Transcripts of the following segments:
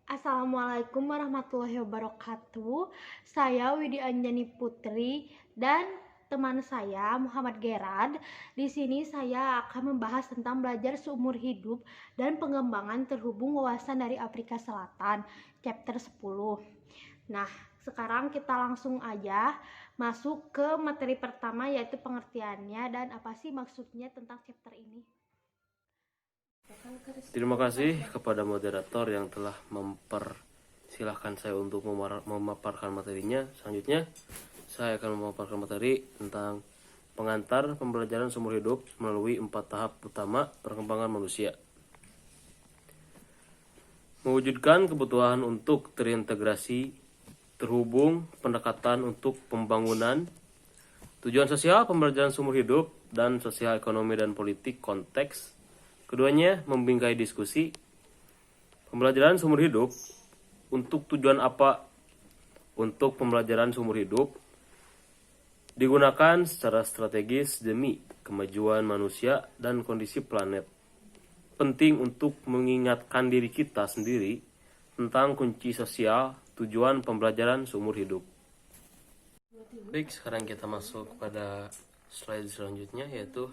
Assalamualaikum warahmatullahi wabarakatuh. Saya Widi Anjani Putri dan teman saya Muhammad Gerard. Di sini saya akan membahas tentang belajar seumur hidup dan pengembangan terhubung wawasan dari Afrika Selatan, chapter 10. Nah, sekarang kita langsung aja masuk ke materi pertama, yaitu pengertiannya dan apa sih maksudnya tentang chapter ini. Terima kasih kepada moderator yang telah mempersilahkan saya untuk memaparkan materinya. Selanjutnya, saya akan memaparkan materi tentang pengantar pembelajaran seumur hidup melalui 4 tahap utama perkembangan manusia. Mewujudkan kebutuhan untuk terintegrasi, terhubung, pendekatan untuk pembangunan, tujuan sosial pembelajaran seumur hidup, dan sosial ekonomi dan politik konteks. Keduanya membingkai diskusi pembelajaran seumur hidup. Untuk tujuan apa untuk pembelajaran seumur hidup digunakan secara strategis demi kemajuan manusia dan kondisi planet. Penting untuk mengingatkan diri kita sendiri tentang kunci sosial tujuan pembelajaran seumur hidup. Baik, sekarang kita masuk pada slide selanjutnya, yaitu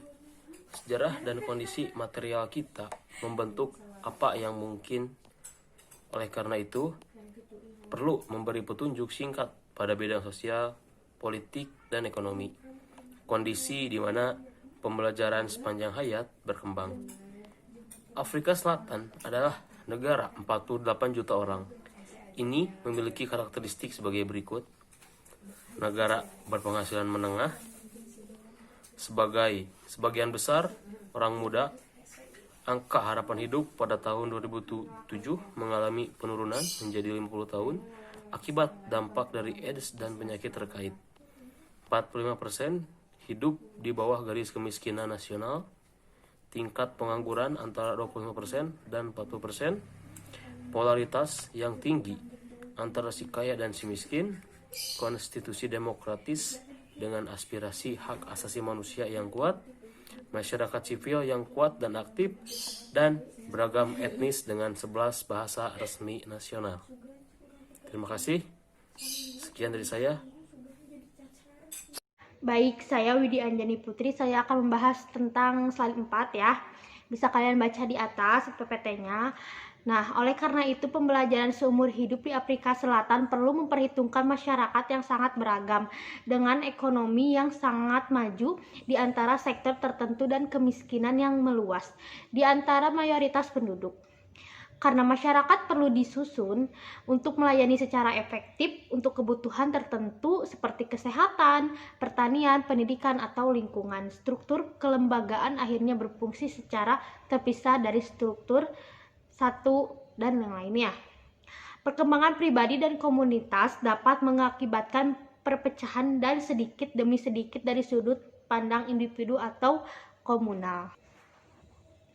sejarah dan kondisi material kita membentuk apa yang mungkin. Oleh karena itu, perlu memberi petunjuk singkat pada bidang sosial, politik, dan ekonomi. Kondisi di mana pembelajaran sepanjang hayat berkembang. Afrika Selatan adalah negara 48 juta orang. Ini memiliki karakteristik sebagai berikut. Negara berpenghasilan menengah, sebagian besar orang muda. Angka harapan hidup pada tahun 2007 mengalami penurunan menjadi 50 tahun akibat dampak dari AIDS dan penyakit terkait. 45% hidup di bawah garis kemiskinan nasional. Tingkat pengangguran antara 25% dan 40%. Polaritas yang tinggi antara si kaya dan si miskin. Konstitusi demokratis dengan aspirasi hak asasi manusia yang kuat, masyarakat sipil yang kuat dan aktif, dan beragam etnis dengan 11 bahasa resmi nasional. Terima kasih. Sekian dari saya. Baik, saya Widi Anjani Putri. Saya akan membahas tentang slide 4 ya. Bisa kalian baca di atas PPT-nya. Nah, oleh karena itu pembelajaran seumur hidup di Afrika Selatan perlu memperhitungkan masyarakat yang sangat beragam dengan ekonomi yang sangat maju di antara sektor tertentu dan kemiskinan yang meluas di antara mayoritas penduduk. Karena masyarakat perlu disusun untuk melayani secara efektif untuk kebutuhan tertentu seperti kesehatan, pertanian, pendidikan, atau lingkungan. Struktur kelembagaan akhirnya berfungsi secara terpisah dari struktur satu dan yang lainnya. Perkembangan pribadi dan komunitas dapat mengakibatkan perpecahan dan sedikit demi sedikit dari sudut pandang individu atau komunal.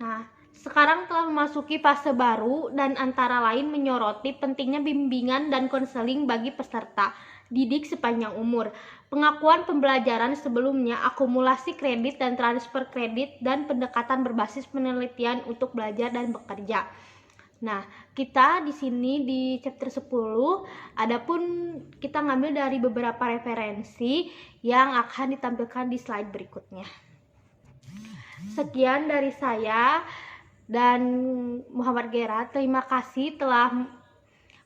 Nah, sekarang telah memasuki fase baru dan antara lain menyoroti pentingnya bimbingan dan konseling bagi peserta didik sepanjang umur, pengakuan pembelajaran sebelumnya, akumulasi kredit dan transfer kredit, dan pendekatan berbasis penelitian untuk belajar dan bekerja. Nah, kita di sini di chapter 10 adapun kita ngambil dari beberapa referensi yang akan ditampilkan di slide berikutnya. Sekian dari saya dan Muhammad Gerard. Terima kasih telah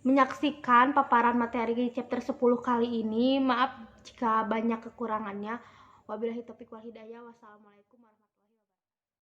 menyaksikan paparan materi chapter 10 kali ini. Maaf jika banyak kekurangannya. Wabillahi taufiq wal hidayah. Wassalamualaikum warahmatullahi wabarakatuh.